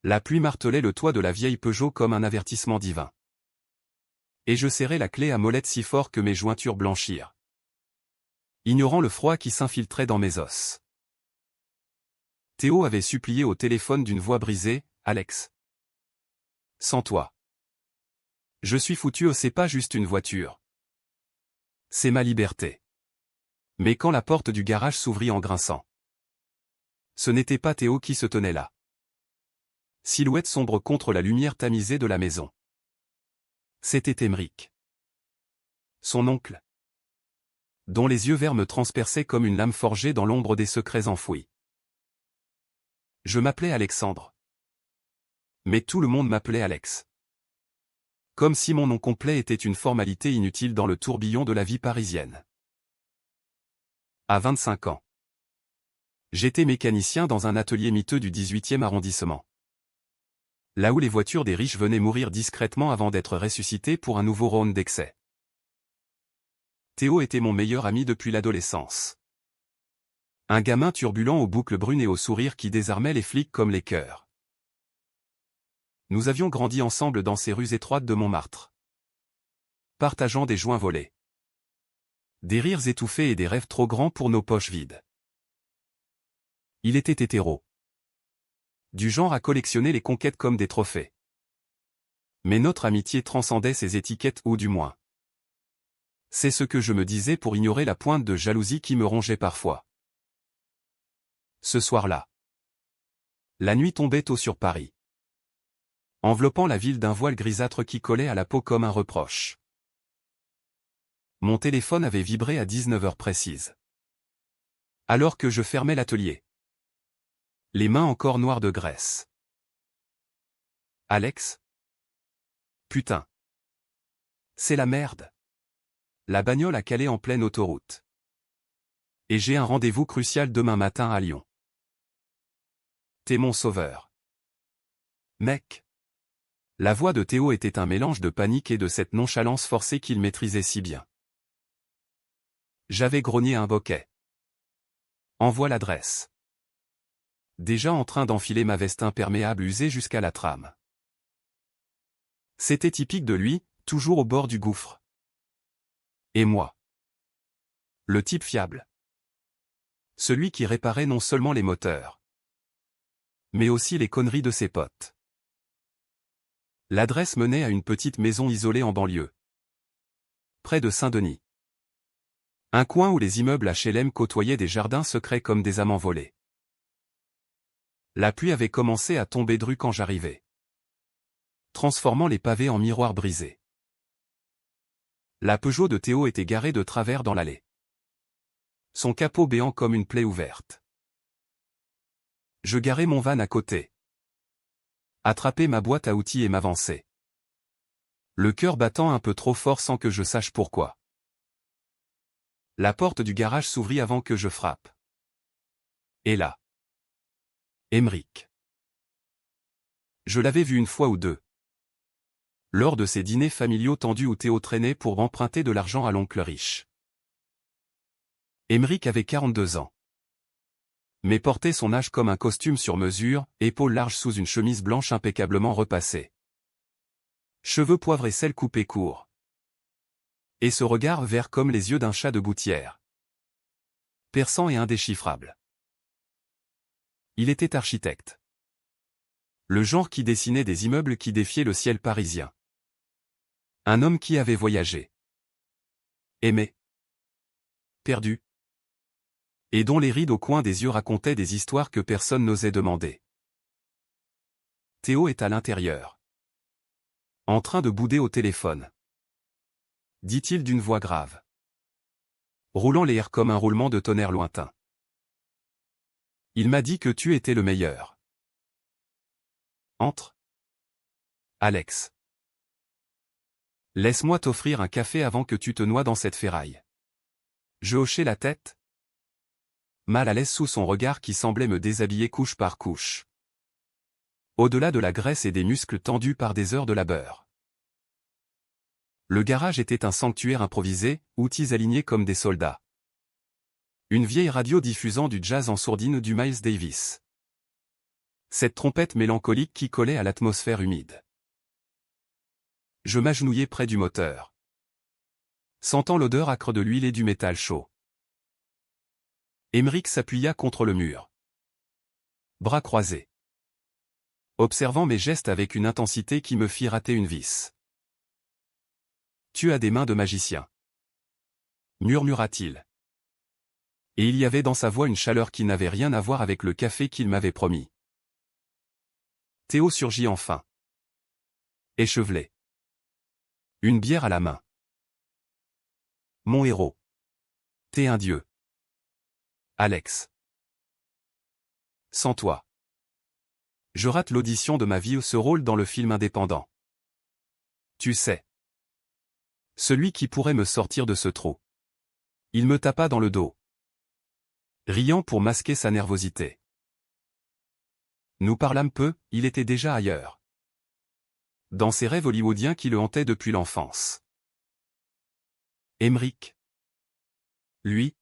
La pluie martelait le toit de la vieille Peugeot comme un avertissement divin. Et je serrais la clé à molette si fort que mes jointures blanchirent, ignorant le froid qui s'infiltrait dans mes os. Théo avait supplié au téléphone d'une voix brisée, « Alex. Sans toi. Je suis foutu, c'est pas juste une voiture. C'est ma liberté. » Mais quand la porte du garage s'ouvrit en grinçant, ce n'était pas Théo qui se tenait là. Silhouette sombre contre la lumière tamisée de la maison. C'était Aymeric. Son oncle, dont les yeux verts me transperçaient comme une lame forgée dans l'ombre des secrets enfouis. Je m'appelais Alexandre. Mais tout le monde m'appelait Alex. Comme si mon nom complet était une formalité inutile dans le tourbillon de la vie parisienne. À 25 ans. J'étais mécanicien dans un atelier miteux du 18e arrondissement. Là où les voitures des riches venaient mourir discrètement avant d'être ressuscitées pour un nouveau round d'excès. Théo était mon meilleur ami depuis l'adolescence. Un gamin turbulent aux boucles brunes et au sourire qui désarmait les flics comme les cœurs. Nous avions grandi ensemble dans ces rues étroites de Montmartre, partageant des joints volés, des rires étouffés et des rêves trop grands pour nos poches vides. Il était hétéro, du genre à collectionner les conquêtes comme des trophées. Mais notre amitié transcendait ces étiquettes, ou du moins. C'est ce que je me disais pour ignorer la pointe de jalousie qui me rongeait parfois. Ce soir-là, la nuit tombait tôt sur Paris, enveloppant la ville d'un voile grisâtre qui collait à la peau comme un reproche. Mon téléphone avait vibré à 19h précises, alors que je fermais l'atelier, les mains encore noires de graisse. Alex? Putain. C'est la merde. La bagnole a calé en pleine autoroute. Et j'ai un rendez-vous crucial demain matin à Lyon. T'es mon sauveur. Mec. La voix de Théo était un mélange de panique et de cette nonchalance forcée qu'il maîtrisait si bien. J'avais grogné un bokeh. Envoie l'adresse. Déjà en train d'enfiler ma veste imperméable usée jusqu'à la trame. C'était typique de lui, toujours au bord du gouffre. Et moi. Le type fiable. Celui qui réparait non seulement les moteurs, mais aussi les conneries de ses potes. L'adresse menait à une petite maison isolée en banlieue, près de Saint-Denis. Un coin où les immeubles HLM côtoyaient des jardins secrets comme des amants volés. La pluie avait commencé à tomber dru quand j'arrivais, transformant les pavés en miroirs brisés. La Peugeot de Théo était garée de travers dans l'allée, son capot béant comme une plaie ouverte. Je garai mon van à côté, attrapai ma boîte à outils et m'avançai, le cœur battant un peu trop fort sans que je sache pourquoi. La porte du garage s'ouvrit avant que je frappe. Et là, Aymeric. Je l'avais vu une fois ou deux, lors de ces dîners familiaux tendus où Théo traînait pour emprunter de l'argent à l'oncle riche. Aymeric avait 42 ans. Mais portait son âge comme un costume sur mesure, épaules larges sous une chemise blanche impeccablement repassée. Cheveux poivre et sel coupés courts. Et ce regard vert comme les yeux d'un chat de gouttière. Perçant et indéchiffrable. Il était architecte. Le genre qui dessinait des immeubles qui défiaient le ciel parisien. Un homme qui avait voyagé. Aimé. Perdu. Et dont les rides au coin des yeux racontaient des histoires que personne n'osait demander. Théo est à l'intérieur, en train de bouder au téléphone, dit-il d'une voix grave, roulant les airs comme un roulement de tonnerre lointain. Il m'a dit que tu étais le meilleur. Entre. Alex. Laisse-moi t'offrir un café avant que tu te noies dans cette ferraille. Je hochai la tête, mal à l'aise sous son regard qui semblait me déshabiller couche par couche. Au-delà de la graisse et des muscles tendus par des heures de labeur. Le garage était un sanctuaire improvisé, outils alignés comme des soldats. Une vieille radio diffusant du jazz en sourdine du Miles Davis. Cette trompette mélancolique qui collait à l'atmosphère humide. Je m'agenouillai près du moteur, sentant l'odeur âcre de l'huile et du métal chaud. Émeric s'appuya contre le mur, bras croisés, observant mes gestes avec une intensité qui me fit rater une vis. « Tu as des mains de magicien, » murmura-t-il. Et il y avait dans sa voix une chaleur qui n'avait rien à voir avec le café qu'il m'avait promis. Théo surgit enfin, échevelé, une bière à la main. « Mon héros. T'es un dieu. Alex. Sans toi. Je rate l'audition de ma vie ou ce rôle dans le film indépendant. Tu sais. Celui qui pourrait me sortir de ce trou. » Il me tapa dans le dos, riant pour masquer sa nervosité. Nous parlâmes peu, il était déjà ailleurs. Dans ses rêves hollywoodiens qui le hantaient depuis l'enfance. Émeric, lui,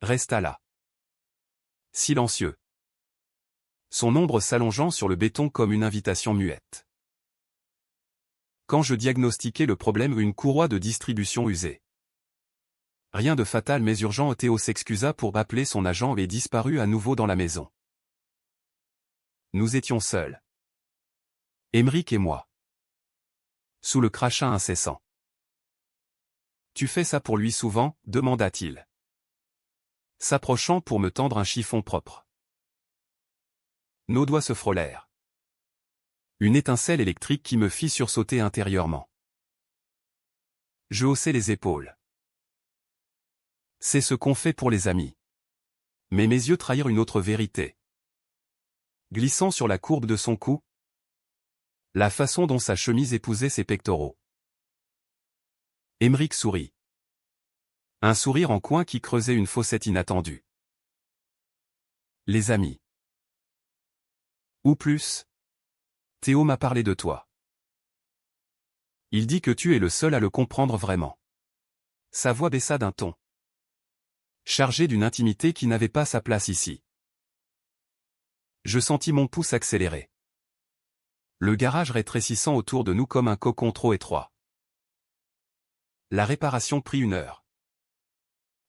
resta là. Silencieux. Son ombre s'allongeant sur le béton comme une invitation muette. Quand je diagnostiquai le problème, une courroie de distribution usée. Rien de fatal mais urgent. Théo s'excusa pour appeler son agent et disparut à nouveau dans la maison. Nous étions seuls. Émeric et moi. Sous le crachat incessant. « Tu fais ça pour lui souvent ?» demanda-t-il, s'approchant pour me tendre un chiffon propre. Nos doigts se frôlèrent. Une étincelle électrique qui me fit sursauter intérieurement. Je haussai les épaules. C'est ce qu'on fait pour les amis. Mais mes yeux trahirent une autre vérité. Glissant sur la courbe de son cou, la façon dont sa chemise épousait ses pectoraux. Émeric sourit. Un sourire en coin qui creusait une fossette inattendue. Les amis. Ou plus. Théo m'a parlé de toi. Il dit que tu es le seul à le comprendre vraiment. Sa voix baissa d'un ton, chargé d'une intimité qui n'avait pas sa place ici. Je sentis mon pouce accélérer. Le garage rétrécissant autour de nous comme un cocon trop étroit. La réparation prit 1 heure.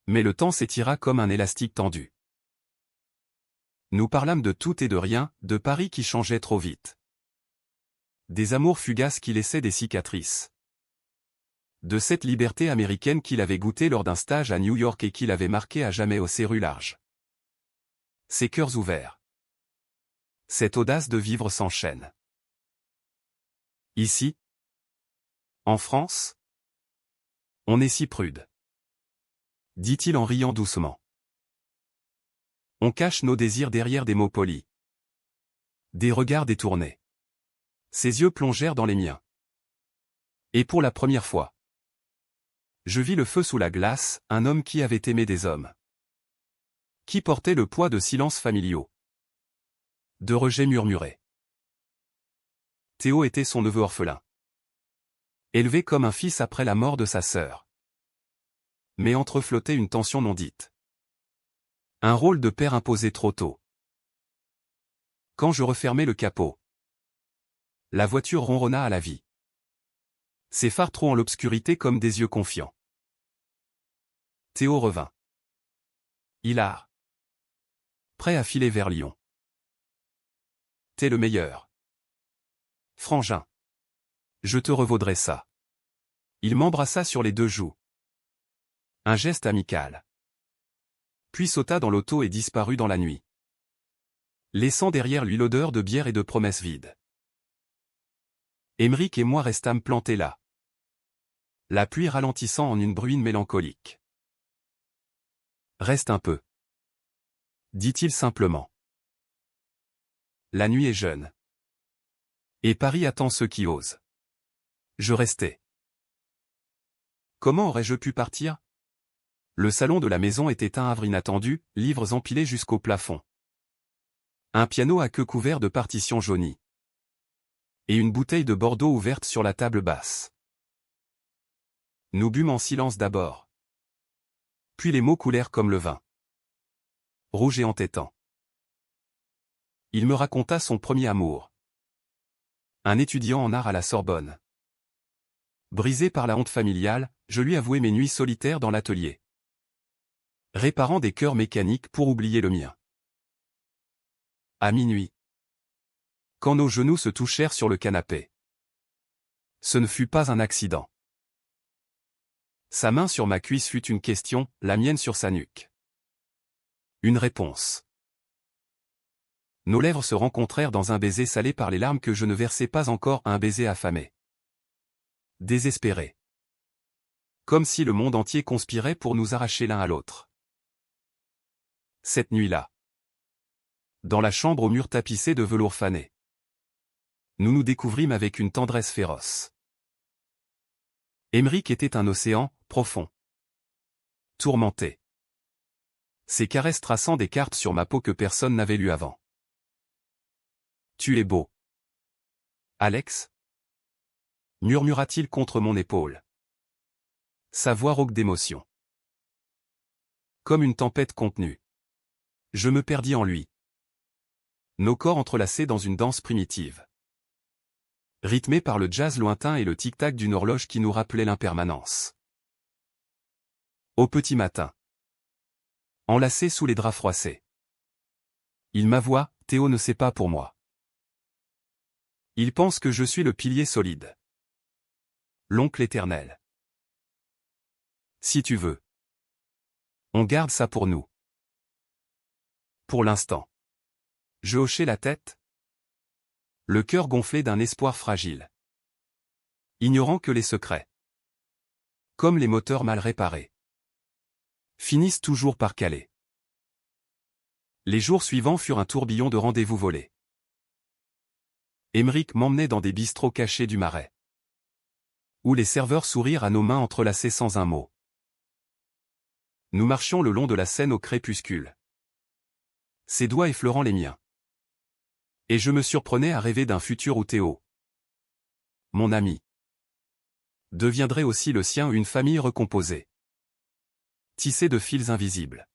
Mais le temps s'étira comme un élastique tendu. Nous parlâmes de tout et de rien, de Paris qui changeait trop vite. Des amours fugaces qui laissaient des cicatrices. De cette liberté américaine qu'il avait goûtée lors d'un stage à New York et qu'il avait marqué à jamais aux serrues larges. Ses cœurs ouverts. Cette audace de vivre sans chaîne. Ici, en France, on est si prude, dit-il en riant doucement. On cache nos désirs derrière des mots polis. Des regards détournés. Ses yeux plongèrent dans les miens. Et pour la première fois, je vis le feu sous la glace, un homme qui avait aimé des hommes. Qui portait le poids de silences familiaux. De rejets murmurés. Théo était son neveu orphelin. Élevé comme un fils après la mort de sa sœur. Mais entreflottait une tension non dite. Un rôle de père imposé trop tôt. Quand je refermai le capot, la voiture ronronna à la vie. Ses phares trop en l'obscurité comme des yeux confiants. Théo revint. Hilar. Prêt à filer vers Lyon. T'es le meilleur. Frangin. Je te revaudrai ça. Il m'embrassa sur les 2 joues. Un geste amical. Puis sauta dans l'auto et disparut dans la nuit. Laissant derrière lui l'odeur de bière et de promesses vides. Émeric et moi restâmes plantés là. La pluie ralentissant en une bruine mélancolique. Reste un peu, dit-il simplement. La nuit est jeune. Et Paris attend ceux qui osent. Je restai. Comment aurais-je pu partir? Le salon de la maison était un havre inattendu, livres empilés jusqu'au plafond. Un piano à queue couvert de partitions jaunies. Et une bouteille de Bordeaux ouverte sur la table basse. Nous bûmes en silence d'abord. Puis les mots coulèrent comme le vin. Rouge et entêtant. Il me raconta son premier amour. Un étudiant en art à la Sorbonne. Brisé par la honte familiale, je lui avouai mes nuits solitaires dans l'atelier. Réparant des cœurs mécaniques pour oublier le mien. À minuit. Quand nos genoux se touchèrent sur le canapé. Ce ne fut pas un accident. Sa main sur ma cuisse fut une question, la mienne sur sa nuque. Une réponse. Nos lèvres se rencontrèrent dans un baiser salé par les larmes que je ne versais pas encore à un baiser affamé. Désespéré. Comme si le monde entier conspirait pour nous arracher l'un à l'autre. Cette nuit-là. Dans la chambre aux murs tapissés de velours fané. Nous nous découvrîmes avec une tendresse féroce. Émeric était un océan, profond. Tourmenté. Ses caresses traçant des cartes sur ma peau que personne n'avait lues avant. Tu es beau. Alex? Murmura-t-il contre mon épaule. Sa voix rauque d'émotion. Comme une tempête contenue. Je me perdis en lui. Nos corps entrelacés dans une danse primitive. Rythmée par le jazz lointain et le tic-tac d'une horloge qui nous rappelait l'impermanence. Au petit matin. Enlacé sous les draps froissés. Il m'avoua, Théo ne sait pas pour moi. Il pense que je suis le pilier solide. L'oncle éternel. Si tu veux. On garde ça pour nous. Pour l'instant. Je hochai la tête. Le cœur gonflé d'un espoir fragile. Ignorant que les secrets. Comme les moteurs mal réparés. Finissent toujours par caler. Les jours suivants furent un tourbillon de rendez-vous volés. Émeric m'emmenait dans des bistrots cachés du Marais. Où les serveurs sourirent à nos mains entrelacées sans un mot. Nous marchions le long de la Seine au crépuscule. Ses doigts effleurant les miens. Et je me surprenais à rêver d'un futur où Théo, mon ami, deviendrait aussi le sien, une famille recomposée. Tissée de fils invisibles.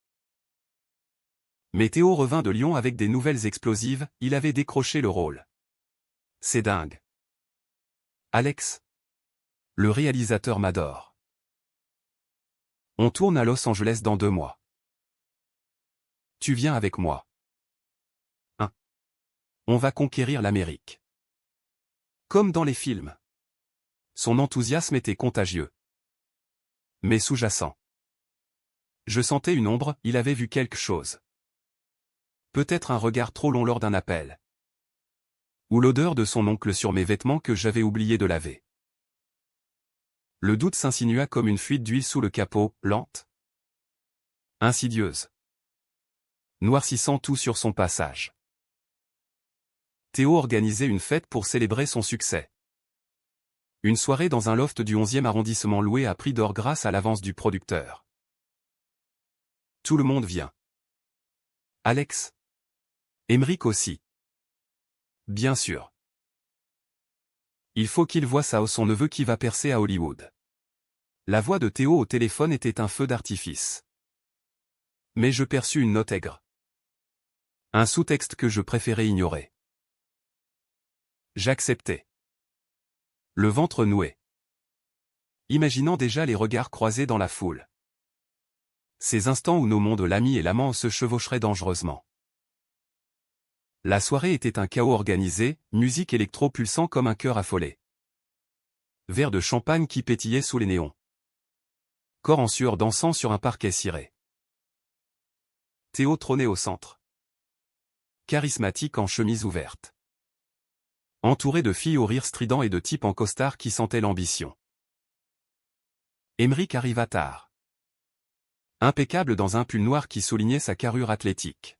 Mais Théo revint de Lyon avec des nouvelles explosives, il avait décroché le rôle. C'est dingue. Alex. Le réalisateur m'adore. On tourne à Los Angeles dans 2 mois. Tu viens avec moi. On va conquérir l'Amérique. Comme dans les films. Son enthousiasme était contagieux. Mais sous-jacent. Je sentais une ombre, il avait vu quelque chose. Peut-être un regard trop long lors d'un appel. Ou l'odeur de son oncle sur mes vêtements que j'avais oublié de laver. Le doute s'insinua comme une fuite d'huile sous le capot, lente. Insidieuse. Noircissant tout sur son passage. Théo organisait une fête pour célébrer son succès. Une soirée dans un loft du 11e arrondissement loué à prix d'or grâce à l'avance du producteur. Tout le monde vient. Alex. Émeric aussi. Bien sûr. Il faut qu'il voie ça, son neveu qui va percer à Hollywood. La voix de Théo au téléphone était un feu d'artifice. Mais je perçus une note aigre. Un sous-texte que je préférais ignorer. J'acceptais. Le ventre noué. Imaginant déjà les regards croisés dans la foule. Ces instants où nos mondes, l'ami et l'amant, se chevaucheraient dangereusement. La soirée était un chaos organisé, musique électro pulsant comme un cœur affolé. Verre de champagne qui pétillait sous les néons. Corps en sueur dansant sur un parquet ciré. Théo trônait au centre. Charismatique en chemise ouverte. Entouré de filles au rire strident et de types en costard qui sentaient l'ambition. Émeric arriva tard. Impeccable dans un pull noir qui soulignait sa carrure athlétique.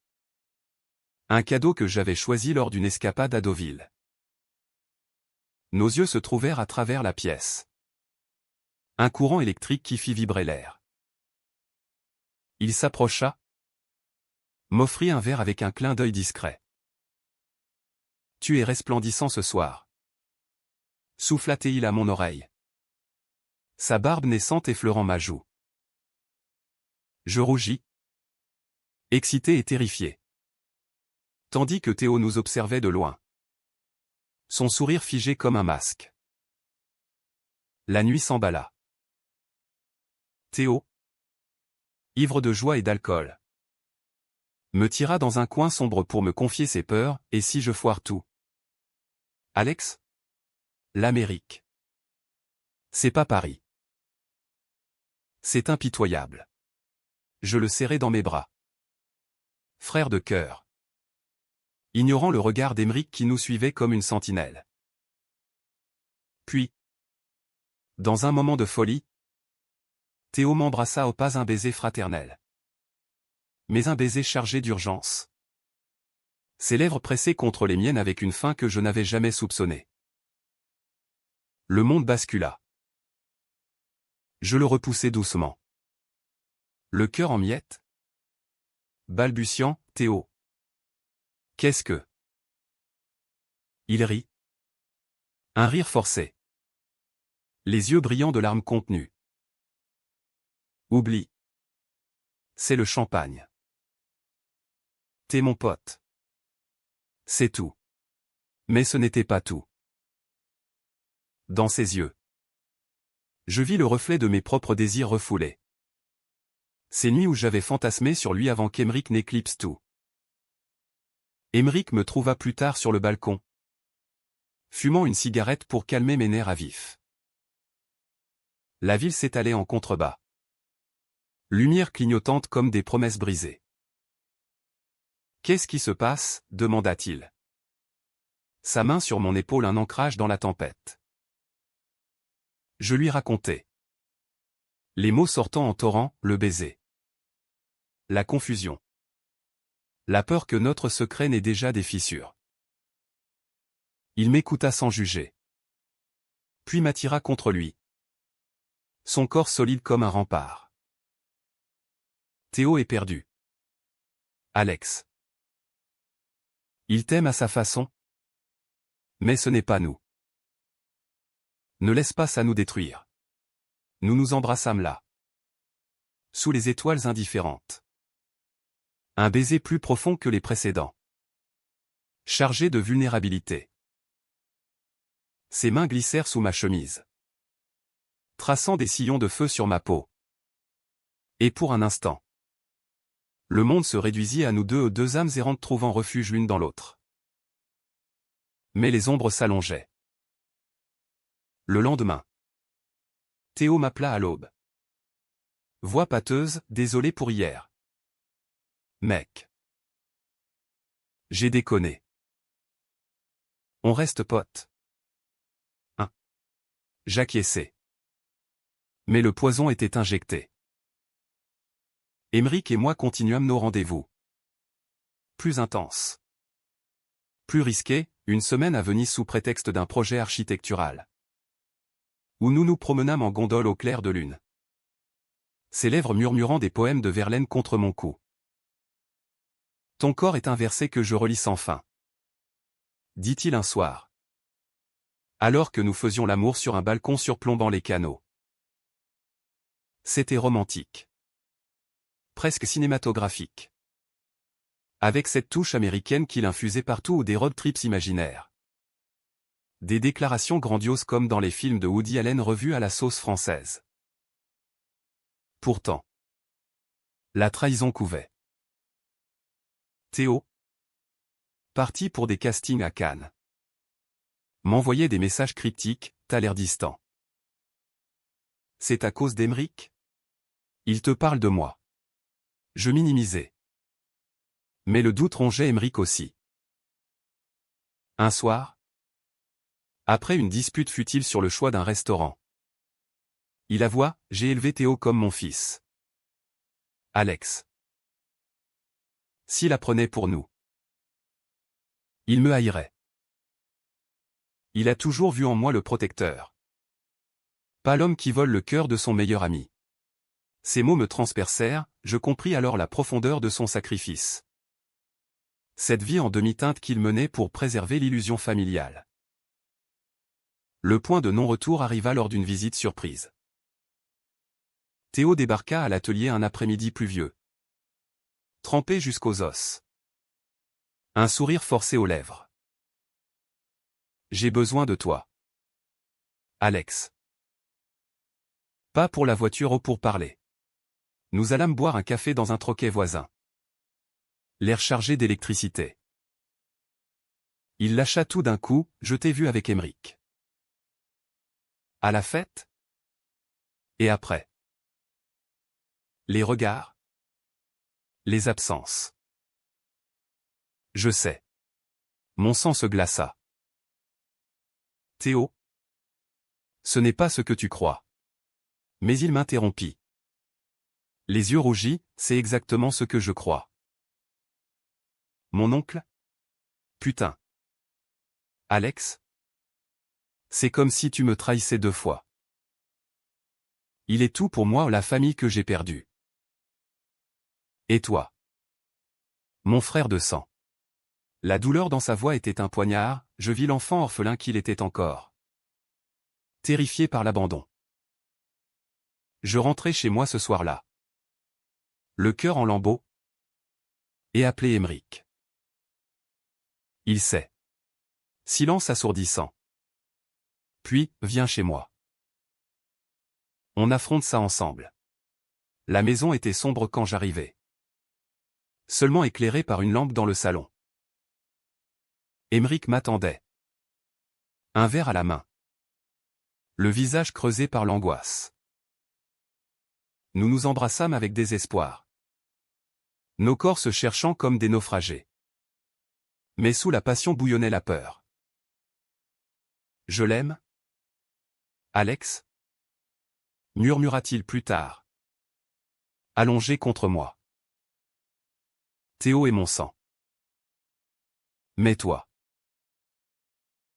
Un cadeau que j'avais choisi lors d'une escapade à Deauville. Nos yeux se trouvèrent à travers la pièce. Un courant électrique qui fit vibrer l'air. Il s'approcha. M'offrit un verre avec un clin d'œil discret. Tu es resplendissant ce soir. Souffla-t-il à mon oreille. Sa barbe naissante effleurant ma joue. Je rougis. Excité et terrifié. Tandis que Théo nous observait de loin. Son sourire figé comme un masque. La nuit s'emballa. Théo, ivre de joie et d'alcool, me tira dans un coin sombre pour me confier ses peurs, et si je foire tout. Alex? L'Amérique. C'est pas Paris. C'est impitoyable. Je le serrai dans mes bras. Frère de cœur. Ignorant le regard d'Émeric qui nous suivait comme une sentinelle. Puis, dans un moment de folie, Théo m'embrassa au pas un baiser fraternel. Mais un baiser chargé d'urgence. Ses lèvres pressées contre les miennes avec une faim que je n'avais jamais soupçonnée. Le monde bascula. Je le repoussai doucement. Le cœur en miettes. Balbutiant, Théo. Qu'est-ce que... Il rit. Un rire forcé. Les yeux brillants de larmes contenues. Oublie. C'est le champagne. T'es mon pote. C'est tout. Mais ce n'était pas tout. Dans ses yeux, je vis le reflet de mes propres désirs refoulés. Ces nuits où j'avais fantasmé sur lui avant qu'Émeric n'éclipse tout. Émeric me trouva plus tard sur le balcon, fumant une cigarette pour calmer mes nerfs à vif. La ville s'étalait en contrebas. Lumière clignotante comme des promesses brisées. Qu'est-ce qui se passe? Demanda-t-il. Sa main sur mon épaule, un ancrage dans la tempête. Je lui racontai. Les mots sortant en torrent, le baiser. La confusion. La peur que notre secret n'ait déjà des fissures. Il m'écouta sans juger. Puis m'attira contre lui. Son corps solide comme un rempart. Théo est perdu. Alex. Il t'aime à sa façon. Mais ce n'est pas nous. Ne laisse pas ça nous détruire. Nous nous embrassâmes là. Sous les étoiles indifférentes. Un baiser plus profond que les précédents. Chargé de vulnérabilité. Ses mains glissèrent sous ma chemise, traçant des sillons de feu sur ma peau. Et pour un instant, le monde se réduisit à nous deux âmes errantes trouvant refuge l'une dans l'autre. Mais les ombres s'allongeaient. Le lendemain, Théo m'appela à l'aube. Voix pâteuse, désolé pour hier. Mec. J'ai déconné. On reste potes. Hein. J'acquiesçai. Mais le poison était injecté. Émeric et moi continuâmes nos rendez-vous. Plus intenses. Plus risqués, une semaine à Venise sous prétexte d'un projet architectural. Où nous nous promenâmes en gondole au clair de lune. Ses lèvres murmurant des poèmes de Verlaine contre mon cou. Ton corps est un verset que je relis sans fin. Dit-il un soir. Alors que nous faisions l'amour sur un balcon surplombant les canaux. C'était romantique. Presque cinématographique. Avec cette touche américaine qu'il infusait partout ou des road trips imaginaires. Des déclarations grandioses comme dans les films de Woody Allen revus à la sauce française. Pourtant, la trahison couvait. Théo, parti pour des castings à Cannes, m'envoyait des messages cryptiques, t'as l'air distant. C'est à cause d'Émeric? Il te parle de moi. Je minimisais. Mais le doute rongeait Émeric aussi. Un soir, après une dispute futile sur le choix d'un restaurant, il avoua, j'ai élevé Théo comme mon fils. Alex. S'il apprenait pour nous, il me haïrait. Il a toujours vu en moi le protecteur. Pas l'homme qui vole le cœur de son meilleur ami. Ces mots me transpercèrent, je compris alors la profondeur de son sacrifice. Cette vie en demi-teinte qu'il menait pour préserver l'illusion familiale. Le point de non-retour arriva lors d'une visite surprise. Théo débarqua à l'atelier un après-midi pluvieux. Trempé jusqu'aux os. Un sourire forcé aux lèvres. J'ai besoin de toi. Alex. Pas pour la voiture ou pour parler. Nous allâmes boire un café dans un troquet voisin. L'air chargé d'électricité. Il lâcha tout d'un coup, je t'ai vu avec Émeric. À la fête? Et après? Les regards? Les absences. Je sais. Mon sang se glaça. Théo? Ce n'est pas ce que tu crois. Mais il m'interrompit. Les yeux rougis, c'est exactement ce que je crois. Mon oncle? Putain. Alex? C'est comme si tu me trahissais 2 fois. Il est tout pour moi, la famille que j'ai perdue. Et toi? Mon frère de sang. La douleur dans sa voix était un poignard, je vis l'enfant orphelin qu'il était encore. Terrifié par l'abandon. Je rentrai chez moi ce soir-là. Le cœur en lambeaux. Et appelé Émeric. Il sait. Silence assourdissant. Puis, viens chez moi. On affronte ça ensemble. La maison était sombre quand j'arrivai. Seulement éclairée par une lampe dans le salon. Émeric m'attendait. Un verre à la main. Le visage creusé par l'angoisse. Nous nous embrassâmes avec désespoir. Nos corps se cherchant comme des naufragés. Mais sous la passion bouillonnait la peur. Je l'aime? Alex? Murmura-t-il plus tard. Allongé contre moi. Théo est mon sang. Mais toi.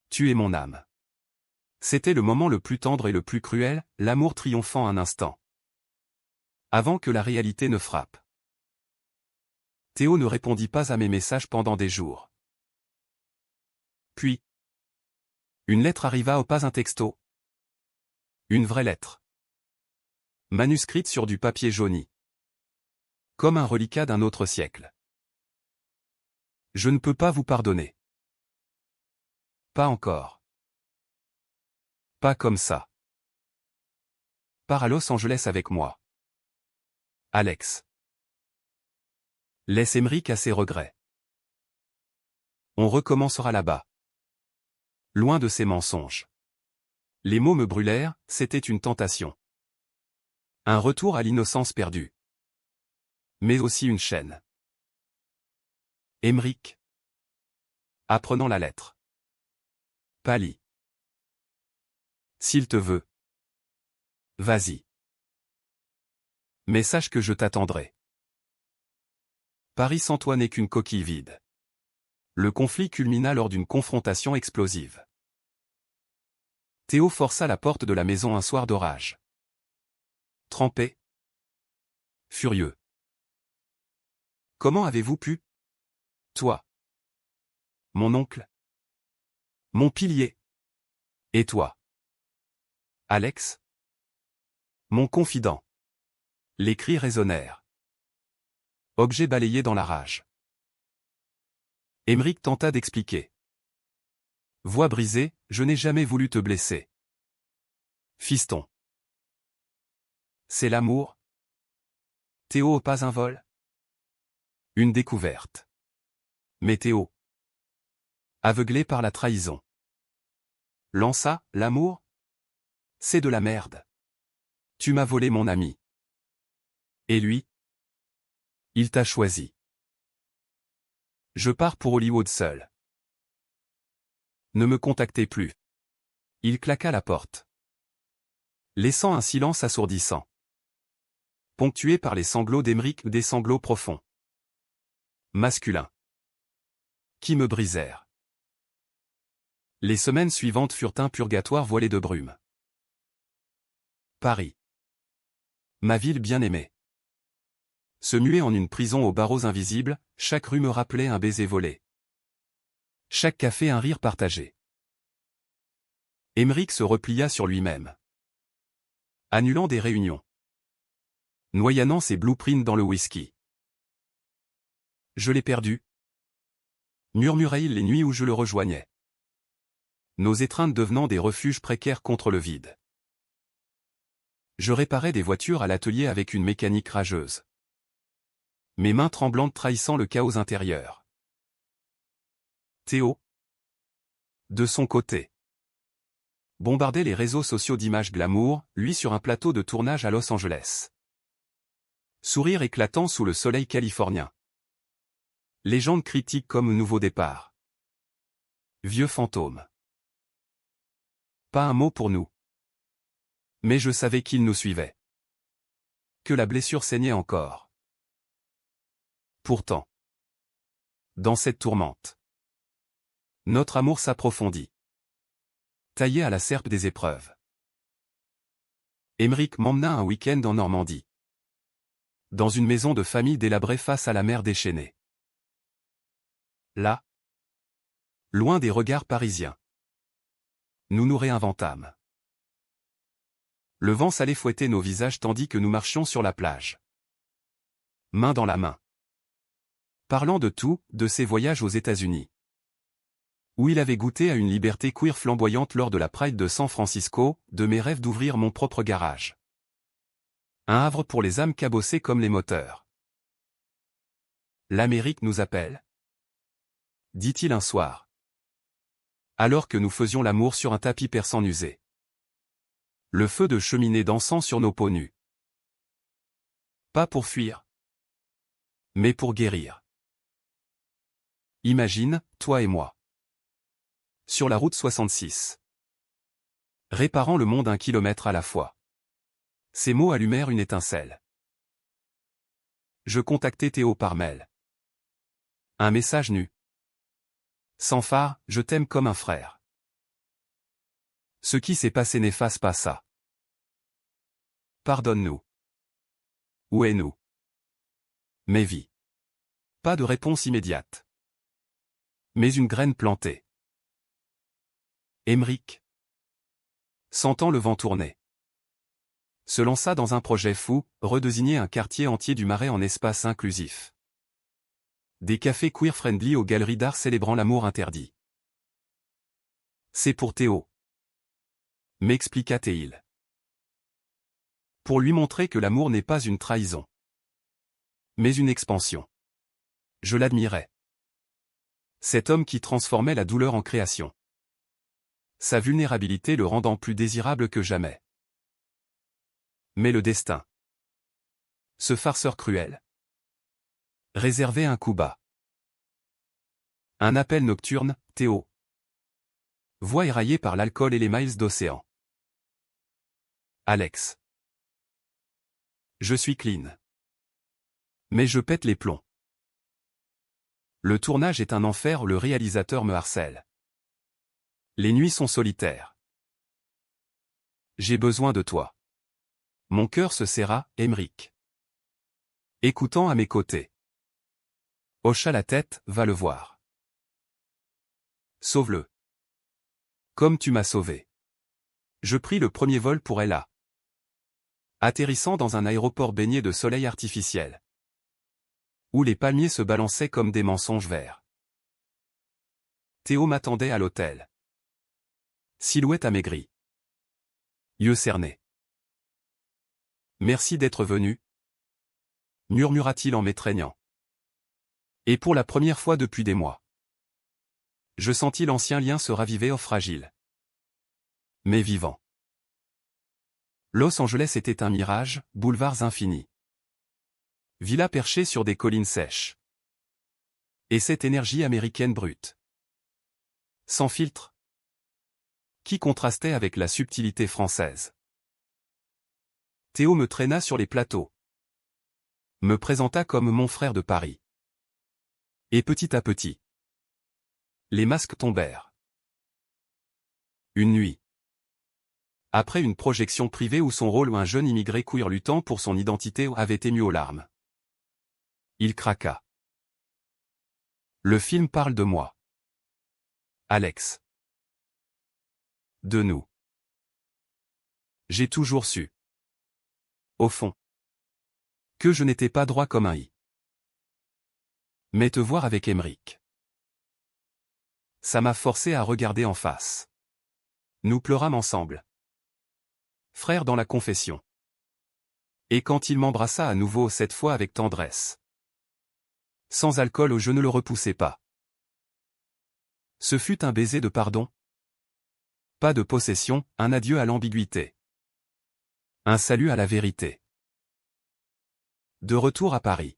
Tu es mon âme. C'était le moment le plus tendre et le plus cruel, l'amour triomphant un instant. Avant que la réalité ne frappe. Théo ne répondit pas à mes messages pendant des jours. Puis, une lettre arriva, pas un texto. Une vraie lettre. Manuscrite sur du papier jauni. Comme un reliquat d'un autre siècle. Je ne peux pas vous pardonner. Pas encore. Pas comme ça. Pars à Los Angeles avec moi. Alex. Laisse Émeric à ses regrets. On recommencera là-bas. Loin de ses mensonges. Les mots me brûlèrent, c'était une tentation. Un retour à l'innocence perdue. Mais aussi une chaîne. Émeric. Apprenant la lettre. Pâlit. S'il te veut. Vas-y. Mais sache que je t'attendrai. Paris sans toi n'est qu'une coquille vide. Le conflit culmina lors d'une confrontation explosive. Théo força la porte de la maison un soir d'orage. Trempé. Furieux. Comment avez-vous pu? Toi. Mon oncle. Mon pilier. Et toi. Alex. Mon confident. Les cris résonnèrent. Objet balayé dans la rage. Émeric tenta d'expliquer. Voix brisée, je n'ai jamais voulu te blesser. Fiston. C'est l'amour? Théo, pas un vol? Une découverte. Mais Théo. Aveuglé par la trahison. Lança, l'amour? C'est de la merde. Tu m'as volé mon ami. Et lui? Il t'a choisi. Je pars pour Hollywood seul. Ne me contactez plus. Il claqua la porte. Laissant un silence assourdissant. Ponctué par les sanglots d'Émeric, des sanglots profonds. Masculins. Qui me brisèrent. Les semaines suivantes furent un purgatoire voilé de brume. Paris. Ma ville bien-aimée. Se muer en une prison aux barreaux invisibles, chaque rue me rappelait un baiser volé. Chaque café un rire partagé. Émeric se replia sur lui-même. Annulant des réunions. Noyannant ses blueprints dans le whisky. Je l'ai perdu. murmurait-il les nuits où je le rejoignais. Nos étreintes devenant des refuges précaires contre le vide. Je réparais des voitures à l'atelier avec une mécanique rageuse. Mes mains tremblantes trahissant le chaos intérieur. Théo, de son côté, bombardait les réseaux sociaux d'images glamour, lui sur un plateau de tournage à Los Angeles. Sourire éclatant sous le soleil californien. Légende critique comme nouveau départ. Vieux fantôme. Pas un mot pour nous. Mais je savais qu'il nous suivait. Que la blessure saignait encore. Pourtant, dans cette tourmente, notre amour s'approfondit. Taillé à la serpe des épreuves. Émeric m'emmena un week-end en Normandie. Dans une maison de famille délabrée face à la mer déchaînée. Là, loin des regards parisiens, nous nous réinventâmes. Le vent salé fouettait nos visages tandis que nous marchions sur la plage. Main dans la main. Parlant de tout, de ses voyages aux États-Unis. Où il avait goûté à une liberté queer flamboyante lors de la Pride de San Francisco, de mes rêves d'ouvrir mon propre garage. Un havre pour les âmes cabossées comme les moteurs. L'Amérique nous appelle, dit-il un soir. Alors que nous faisions l'amour sur un tapis persan usé. Le feu de cheminée dansant sur nos peaux nues. Pas pour fuir, mais pour guérir. Imagine, toi et moi. Sur la route 66. Réparant le monde 1 kilomètre à la fois. Ces mots allumèrent une étincelle. Je contactai Théo par mail. Un message nu. Sans phare, je t'aime comme un frère. Ce qui s'est passé n'efface pas ça. Pardonne-nous. Où est-nous? Mes vies. Pas de réponse immédiate. Mais une graine plantée. Émeric, sentant le vent tourner, se lança dans un projet fou, redésigner un quartier entier du Marais en espace inclusif. Des cafés queer-friendly aux galeries d'art célébrant l'amour interdit. C'est pour Théo, m'expliqua-t-il. Pour lui montrer que l'amour n'est pas une trahison, mais une expansion. Je l'admirais. Cet homme qui transformait la douleur en création. Sa vulnérabilité le rendant plus désirable que jamais. Mais le destin. Ce farceur cruel. Réservait un coup bas. Un appel nocturne, Théo. Voix éraillée par l'alcool et les miles d'océan. Alex. Je suis clean. Mais je pète les plombs. Le tournage est un enfer, le réalisateur me harcèle. Les nuits sont solitaires. J'ai besoin de toi. Mon cœur se serra, Émeric. Écoutant à mes côtés. Hocha la tête, va le voir. Sauve-le. Comme tu m'as sauvé. Je pris le premier vol pour Ella. Atterrissant dans un aéroport baigné de soleil artificiel. Où les palmiers se balançaient comme des mensonges verts. Théo m'attendait à l'hôtel. Silhouette amaigrie. Yeux cernés. Merci d'être venu, murmura-t-il en m'étreignant. Et pour la première fois depuis des mois. Je sentis l'ancien lien se raviver au fragile. Mais vivant. Los Angeles était un mirage, boulevards infinis. Villa perchée sur des collines sèches. Et cette énergie américaine brute. Sans filtre. Qui contrastait avec la subtilité française. Théo me traîna sur les plateaux. Me présenta comme mon frère de Paris. Et petit à petit, les masques tombèrent. Une nuit. Après une projection privée où son rôle, un jeune immigré queer luttant pour son identité, avait ému aux larmes. Il craqua. Le film parle de moi. Alex. De nous. J'ai toujours su. Au fond. Que je n'étais pas droit comme un i. Mais te voir avec Émeric. Ça m'a forcé à regarder en face. Nous pleurâmes ensemble. Frère dans la confession. Et quand il m'embrassa à nouveau cette fois avec tendresse. Sans alcool je ne le repoussai pas. Ce fut un baiser de pardon. Pas de possession, un adieu à l'ambiguïté. Un salut à la vérité. De retour à Paris.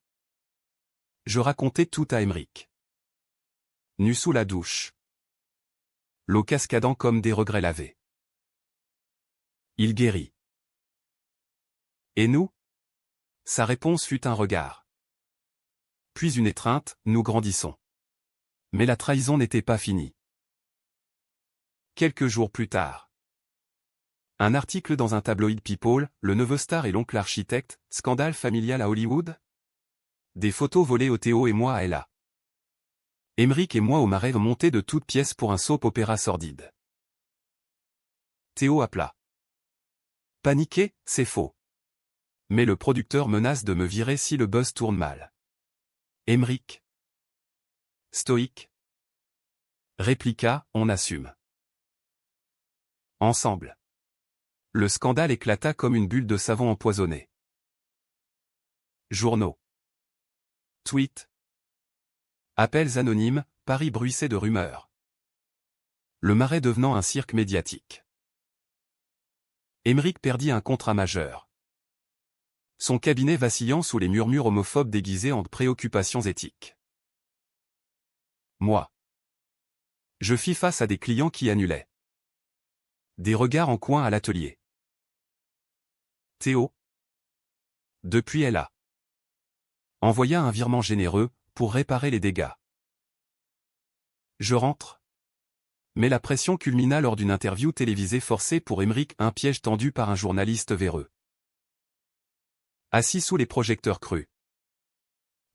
Je racontai tout à Aymeric. Nu sous la douche. L'eau cascadant comme des regrets lavés. Il guérit. Et nous? Sa réponse fut un regard. Puis une étreinte, nous grandissons. Mais la trahison n'était pas finie. Quelques jours plus tard. Un article dans un tabloïd People, le neveu star et l'oncle architecte, scandale familial à Hollywood? Des photos volées au Théo et moi à Ella. Aymeric et moi au Marais montés de toutes pièces pour un soap opéra sordide. Théo appela. Paniqué, c'est faux. Mais le producteur menace de me virer si le buzz tourne mal. Aymeric. Stoïque. Répliqua, on assume. Ensemble. Le scandale éclata comme une bulle de savon empoisonnée. Journaux. Tweets. Appels anonymes, Paris bruissait de rumeurs. Le Marais devenant un cirque médiatique. Aymeric perdit un contrat majeur. Son cabinet vacillant sous les murmures homophobes déguisés en préoccupations éthiques. Moi. Je fis face à des clients qui annulaient. Des regards en coin à l'atelier. Théo. Depuis elle a envoya un virement généreux, pour réparer les dégâts. Je rentre. Mais la pression culmina lors d'une interview télévisée forcée pour Aymeric, un piège tendu par un journaliste véreux. Assis sous les projecteurs crus.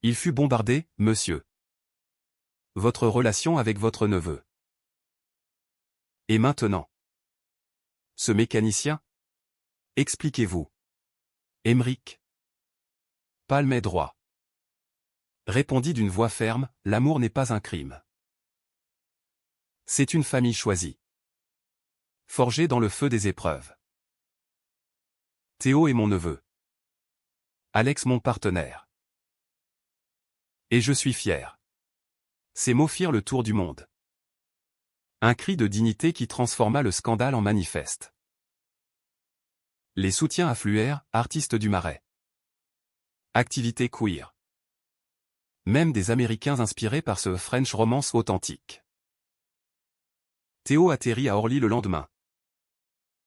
Il fut bombardé, monsieur. Votre relation avec votre neveu. Et maintenant? Ce mécanicien? Expliquez-vous. Aymeric. Palmet droit. Répondit d'une voix ferme, l'amour n'est pas un crime. C'est une famille choisie. Forgée dans le feu des épreuves. Théo est mon neveu. Alex mon partenaire. Et je suis fier. Ces mots firent le tour du monde. Un cri de dignité qui transforma le scandale en manifeste. Les soutiens affluèrent, artistes du Marais. Activité queer. Même des Américains inspirés par ce French romance authentique. Théo atterrit à Orly le lendemain.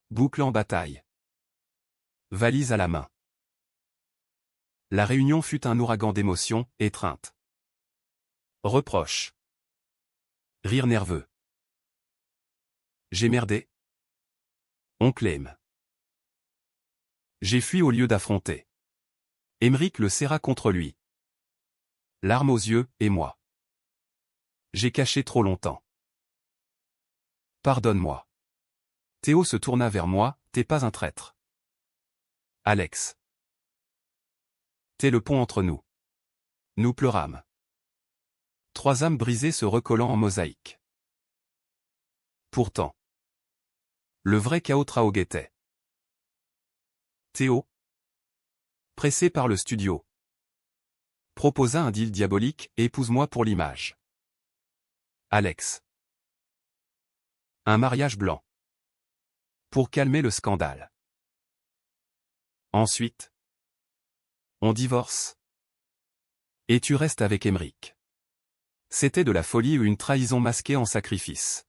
Boucle en bataille. Valise à la main. La réunion fut un ouragan d'émotions, étreintes. Reproches. Rire nerveux. J'ai merdé. Oncle aime. J'ai fui au lieu d'affronter. Aymeric le serra contre lui. Larmes aux yeux, et moi. J'ai caché trop longtemps. Pardonne-moi. Théo se tourna vers moi, t'es pas un traître. Alex. T'es le pont entre nous. Nous pleurâmes. Trois âmes brisées se recollant en mosaïque. Pourtant. Le vrai chaos traoguettait. Théo. Pressé par le studio. Proposa un deal diabolique, épouse-moi pour l'image. Alex. Un mariage blanc. Pour calmer le scandale. Ensuite. On divorce. Et tu restes avec Aymeric. C'était de la folie ou une trahison masquée en sacrifice.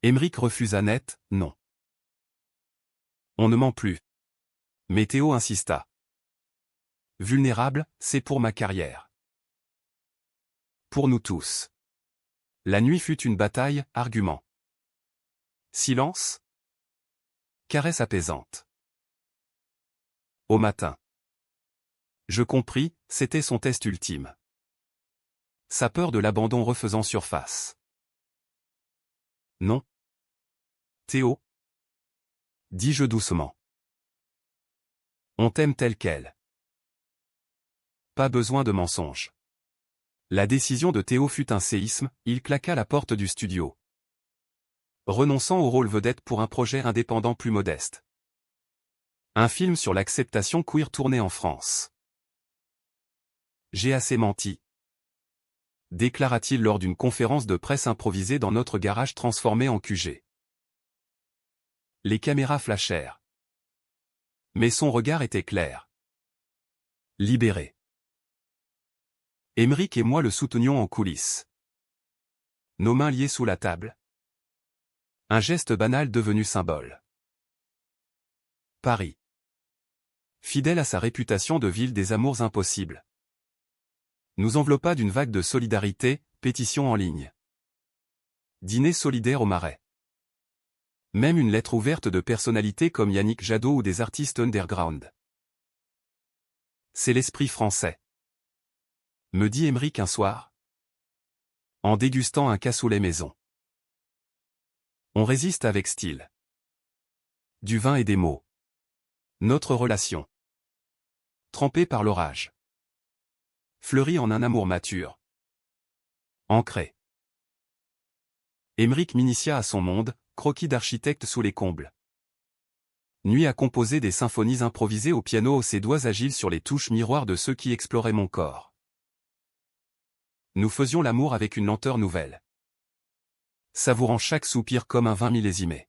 Aymeric refusa net, non. On ne ment plus. Mais Théo insista. Vulnérable, c'est pour ma carrière. Pour nous tous. La nuit fut une bataille, argument. Silence. Caresse apaisante. Au matin. Je compris, c'était son test ultime. Sa peur de l'abandon refaisant surface. Non. Théo. Dis-je doucement. On t'aime tel quel. Pas besoin de mensonges. La décision de Théo fut un séisme, il claqua la porte du studio, renonçant au rôle vedette pour un projet indépendant plus modeste. Un film sur l'acceptation queer tourné en France. J'ai assez menti, déclara-t-il lors d'une conférence de presse improvisée dans notre garage transformé en QG. Les caméras flashèrent. Mais son regard était clair. Libéré. Émeric et moi le soutenions en coulisses. Nos mains liées sous la table. Un geste banal devenu symbole. Paris. Fidèle à sa réputation de ville des amours impossibles, nous enveloppa d'une vague de solidarité, pétition en ligne. Dîner solidaire au Marais. Même une lettre ouverte de personnalités comme Yannick Jadot ou des artistes underground. C'est l'esprit français, me dit Émeric un soir, en dégustant un cassoulet maison. On résiste avec style. Du vin et des mots. Notre relation, trempée par l'orage, fleurit en un amour mature, ancré. Émeric m'initia à son monde, croquis d'architecte sous les combles. Nuit à composer des symphonies improvisées au piano, ses doigts agiles sur les touches miroirs de ceux qui exploraient mon corps. Nous faisions l'amour avec une lenteur nouvelle, savourant chaque soupir comme un vin millésimé.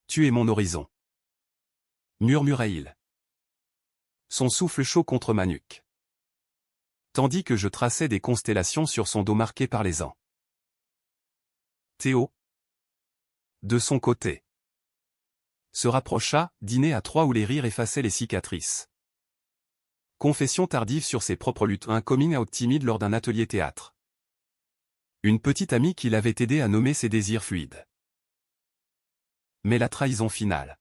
Tu es mon horizon, murmurait-il, son souffle chaud contre ma nuque, tandis que je traçais des constellations sur son dos marqué par les ans. Théo, de son côté, se rapprocha, dîner à trois où les rires effaçaient les cicatrices. Confession tardive sur ses propres luttes, un coming out timide lors d'un atelier théâtre. Une petite amie qui l'avait aidé à nommer ses désirs fluides. Mais la trahison finale,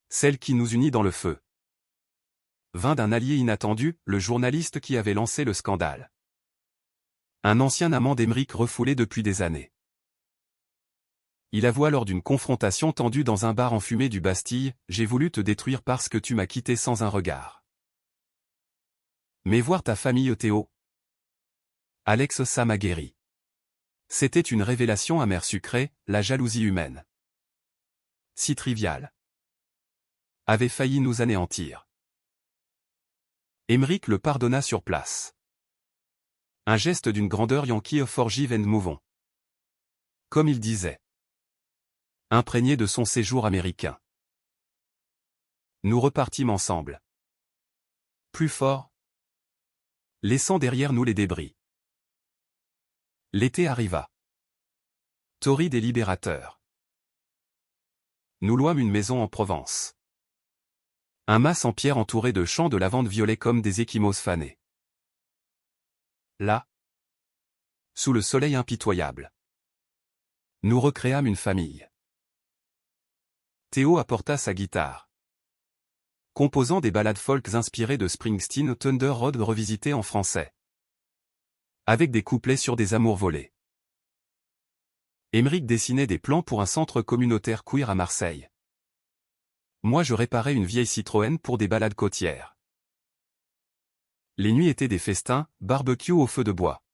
celle qui nous unit dans le feu, vint d'un allié inattendu, le journaliste qui avait lancé le scandale. Un ancien amant d'Émeric refoulé depuis des années. Il avoua lors d'une confrontation tendue dans un bar enfumé du Bastille, « J'ai voulu te détruire parce que tu m'as quitté sans un regard. Mais voir ta famille, Théo. Alex, ça m'a guéri. » C'était une révélation amère sucrée, la jalousie humaine, si triviale, avait failli nous anéantir. Émeric le pardonna sur place. Un geste d'une grandeur Yankee forgive and move on. Comme il disait. Imprégné de son séjour américain. Nous repartîmes ensemble. Plus fort, laissant derrière nous les débris. L'été arriva. Torride et libérateur. Nous louâmes une maison en Provence. Un mas en pierre entouré de champs de lavande violets comme des échymoses fanées. Là, sous le soleil impitoyable, nous recréâmes une famille. Théo apporta sa guitare, composant des ballades folk inspirées de Springsteen, Thunder Road revisitées en français, avec des couplets sur des amours volés. Émeric dessinait des plans pour un centre communautaire queer à Marseille. Moi je réparais une vieille Citroën pour des balades côtières. Les nuits étaient des festins, barbecue au feu de bois,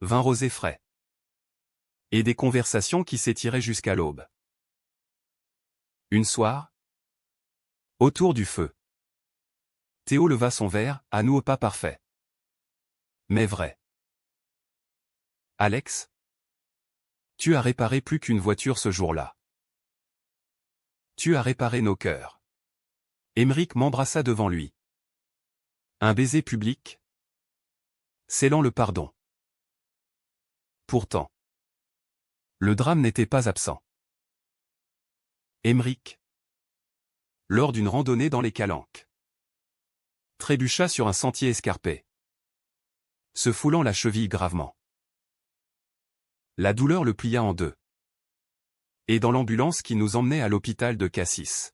vin rosé frais, et des conversations qui s'étiraient jusqu'à l'aube. Une soir, autour du feu, Théo leva son verre, à nous pas parfait, mais vrai. Alex, tu as réparé plus qu'une voiture ce jour-là. Tu as réparé nos cœurs. Émeric m'embrassa devant lui. Un baiser public, scellant le pardon. Pourtant, le drame n'était pas absent. Émeric, lors d'une randonnée dans les Calanques, trébucha sur un sentier escarpé, se foulant la cheville gravement. La douleur le plia en deux. Et dans l'ambulance qui nous emmenait à l'hôpital de Cassis,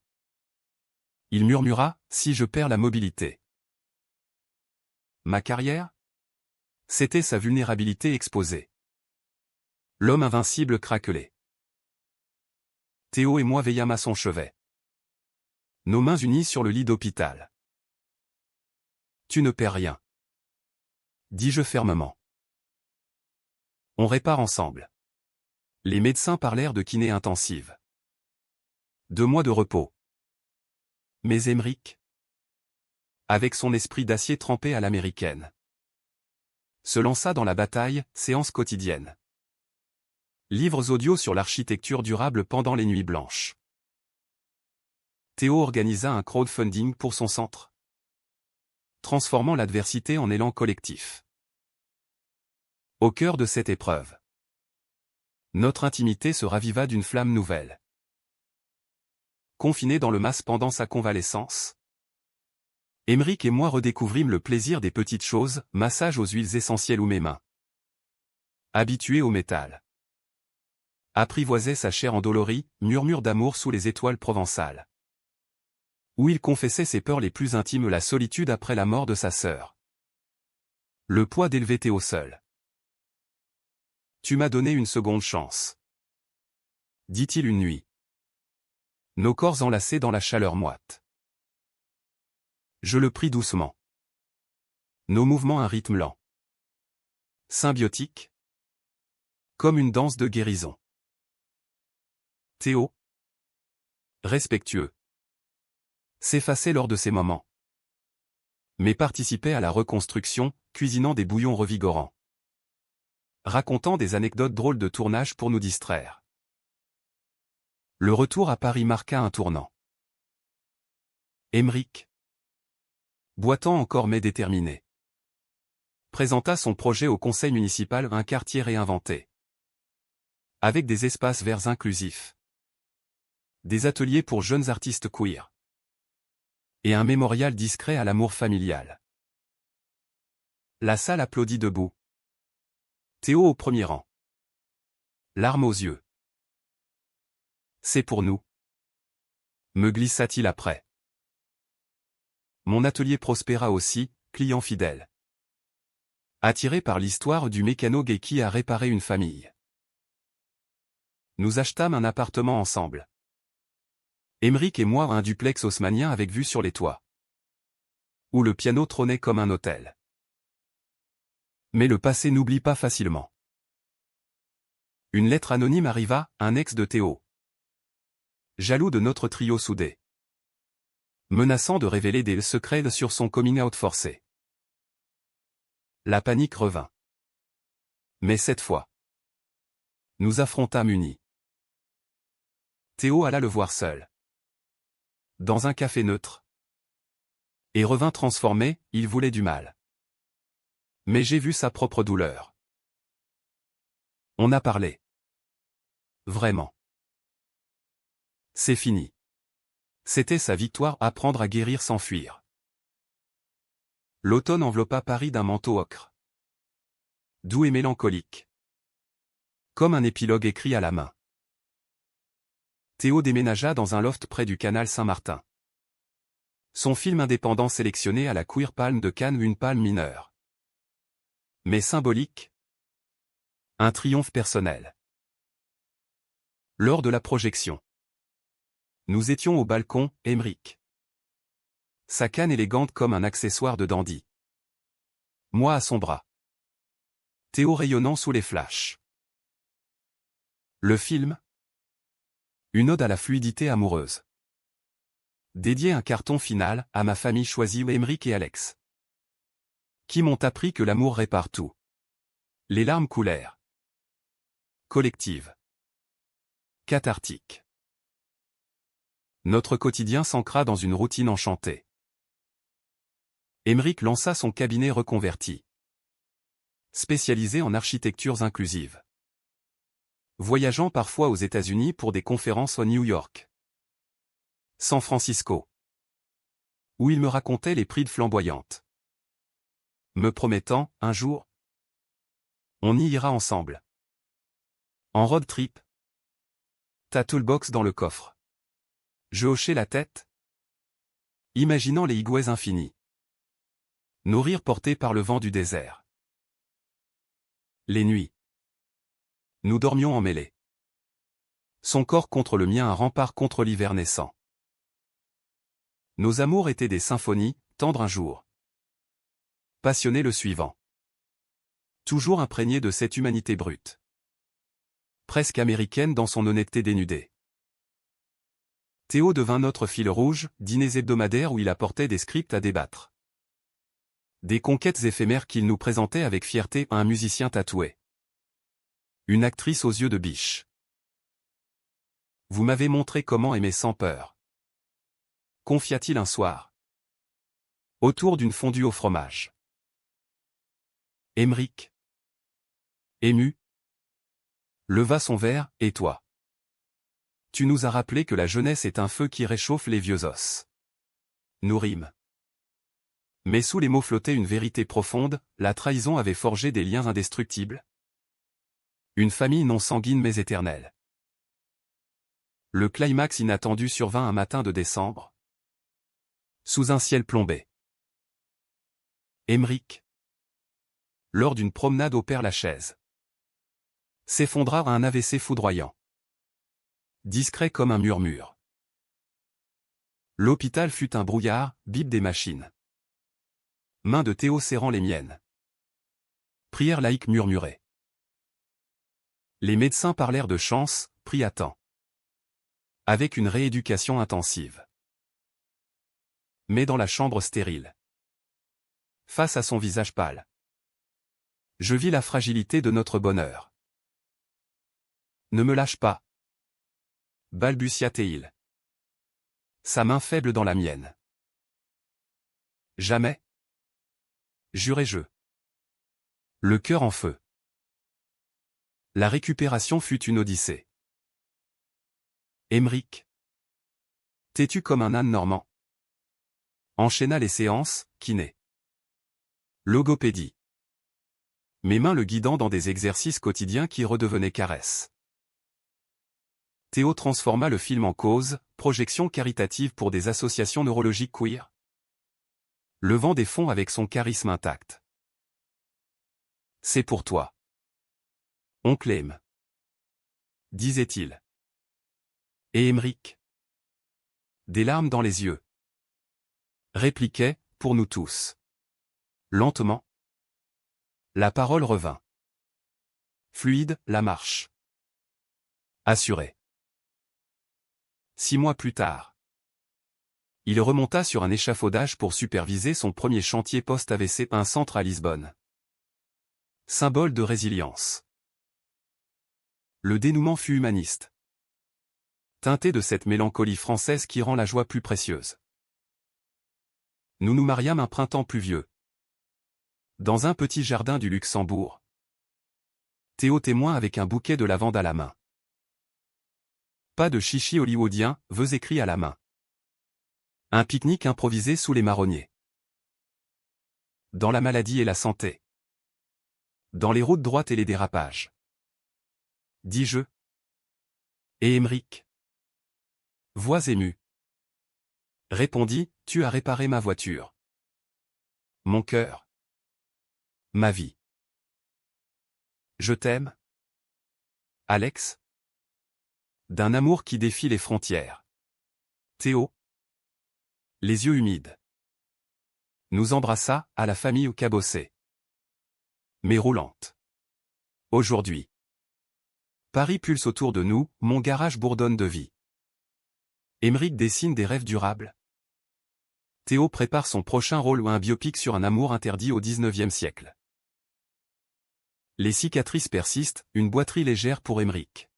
il murmura, « Si je perds la mobilité. » Ma carrière? C'était sa vulnérabilité exposée. L'homme invincible craquelait. Théo et moi veillâmes à son chevet, nos mains unies sur le lit d'hôpital. Tu ne perds rien. dis-je fermement. On répare ensemble. Les médecins parlèrent de kiné intensive. 2 mois de repos. Mais Emeric, avec son esprit d'acier trempé à l'américaine, se lança dans la bataille, séance quotidienne. Livres audio sur l'architecture durable pendant les nuits blanches. Théo organisa un crowdfunding pour son centre, transformant l'adversité en élan collectif. Au cœur de cette épreuve, notre intimité se raviva d'une flamme nouvelle. Confiné dans le mas pendant sa convalescence, Emeric et moi redécouvrîmes le plaisir des petites choses, massage aux huiles essentielles ou mes mains. Habitué au métal. Apprivoisait sa chair endolorie, murmure d'amour sous les étoiles provençales. Où il confessait ses peurs les plus intimes, la solitude après la mort de sa sœur. Le poids d'élever Théo seul. Tu m'as donné une seconde chance, dit-il une nuit. Nos corps enlacés dans la chaleur moite. Je le pris doucement. Nos mouvements un rythme lent. Symbiotique. Comme une danse de guérison. Théo, respectueux, s'effaçait lors de ces moments, mais participait à la reconstruction, cuisinant des bouillons revigorants, racontant des anecdotes drôles de tournage pour nous distraire. Le retour à Paris marqua un tournant. Emeric, boitant encore mais déterminé, présenta son projet au conseil municipal, un quartier réinventé, avec des espaces verts inclusifs, des ateliers pour jeunes artistes queer, et un mémorial discret à l'amour familial. La salle applaudit debout. Théo au premier rang. Larmes aux yeux. C'est pour nous, me glissa-t-il après. Mon atelier prospéra aussi, client fidèle. Attiré par l'histoire du mécano-gay qui a réparé une famille. Nous achetâmes un appartement ensemble. Emeric et moi un duplex haussmannien avec vue sur les toits, où le piano trônait comme un hôtel. Mais le passé n'oublie pas facilement. Une lettre anonyme arriva, un ex de Théo, jaloux de notre trio soudé, menaçant de révéler des secrets sur son coming-out forcé. La panique revint. Mais cette fois, nous affrontâmes unis. Théo alla le voir seul, dans un café neutre, et revint transformé, il voulait du mal. Mais j'ai vu sa propre douleur. On a parlé. Vraiment. C'est fini. C'était sa victoire, apprendre à guérir sans fuir. L'automne enveloppa Paris d'un manteau ocre, doux et mélancolique, comme un épilogue écrit à la main. Théo déménagea dans un loft près du canal Saint-Martin. Son film indépendant sélectionné à la Queer Palm de Cannes, une palme mineure, mais symbolique. Un triomphe personnel. Lors de la projection, nous étions au balcon, Emeric, sa canne élégante comme un accessoire de dandy, moi à son bras, Théo rayonnant sous les flashs. Le film, une ode à la fluidité amoureuse. Dédié un carton final à ma famille choisie, Emeric et Alex, qui m'ont appris que l'amour répare tout. Les larmes coulèrent. Collective. Cathartique. Notre quotidien s'ancra dans une routine enchantée. Emeric lança son cabinet reconverti, spécialisé en architectures inclusives, voyageant parfois aux États-Unis pour des conférences à New York, San Francisco, où il me racontait les prides flamboyantes, me promettant, un jour, on y ira ensemble. En road trip. Ta toolbox dans le coffre. Je hochai la tête, imaginant les higouets infinis, nos rires portés par le vent du désert. Les nuits. Nous dormions emmêlés. Son corps contre le mien, un rempart contre l'hiver naissant. Nos amours étaient des symphonies, tendres un jour, passionnés le suivant. Toujours imprégné de cette humanité brute. Presque américaine dans son honnêteté dénudée. Théo devint notre fil rouge, dîners hebdomadaires où il apportait des scripts à débattre. Des conquêtes éphémères qu'il nous présentait avec fierté à un musicien tatoué. Une actrice aux yeux de biche. Vous m'avez montré comment aimer sans peur. Confia-t-il un soir. Autour d'une fondue au fromage. Émeric. Ému. Leva son verre, et toi? Tu nous as rappelé que la jeunesse est un feu qui réchauffe les vieux os. Nous rîmes. Mais sous les mots flottait une vérité profonde, la trahison avait forgé des liens indestructibles. Une famille non sanguine mais éternelle. Le climax inattendu survint un matin de décembre. Sous un ciel plombé. Émeric. Lors d'une promenade au Père-Lachaise. S'effondra à un AVC foudroyant. Discret comme un murmure. L'hôpital fut un brouillard, bip des machines. Main de Théo serrant les miennes. Prière laïque murmurée. Les médecins parlèrent de chance, pris à temps. Avec une rééducation intensive. Mais dans la chambre stérile. Face à son visage pâle. Je vis la fragilité de notre bonheur. Ne me lâche pas. Balbutia-t-il. Sa main faible dans la mienne. Jamais. Jurai-je. Le cœur en feu. La récupération fut une odyssée. Émeric. Têtu comme un âne normand. Enchaîna les séances, kiné. Logopédie. Mes mains le guidant dans des exercices quotidiens qui redevenaient caresses. Théo transforma le film en cause, projection caritative pour des associations neurologiques queer. Levant des fonds avec son charisme intact. C'est pour toi. Oncle aime. Disait-il. Et Émeric. Des larmes dans les yeux. Répliquait, pour nous tous. Lentement. La parole revint. Fluide, la marche. Assuré. 6 mois plus tard. Il remonta sur un échafaudage pour superviser son premier chantier post-AVC, un centre à Lisbonne. Symbole de résilience. Le dénouement fut humaniste. Teinté de cette mélancolie française qui rend la joie plus précieuse. Nous nous mariâmes un printemps pluvieux. Dans un petit jardin du Luxembourg. Théo témoin avec un bouquet de lavande à la main. Pas de chichi hollywoodien, vœux écrits à la main. Un pique-nique improvisé sous les marronniers. Dans la maladie et la santé. Dans les routes droites et les dérapages. Dis-je. Et Émeric. Voix émue. Répondit, tu as réparé ma voiture. Mon cœur. Ma vie. Je t'aime. Alex. D'un amour qui défie les frontières. Théo. Les yeux humides. Nous embrassa, à la famille au cabossé. Mais roulante. Aujourd'hui. Paris pulse autour de nous, mon garage bourdonne de vie. Émeric dessine des rêves durables. Théo prépare son prochain rôle ou un biopic sur un amour interdit au XIXe siècle. Les cicatrices persistent, une boiterie légère pour Émeric.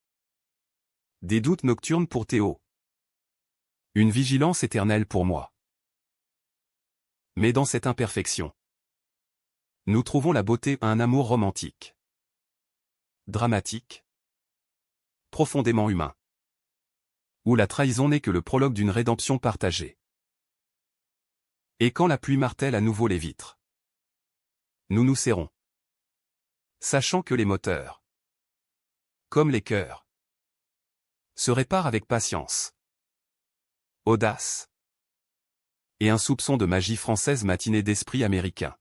Des doutes nocturnes pour Théo. Une vigilance éternelle pour moi. Mais dans cette imperfection, nous trouvons la beauté à un amour romantique. Dramatique. Profondément humain. Où la trahison n'est que le prologue d'une rédemption partagée. Et quand la pluie martèle à nouveau les vitres, nous nous serrons. Sachant que les moteurs, comme les cœurs, se réparent avec patience, audace, et un soupçon de magie française matinée d'esprit américain.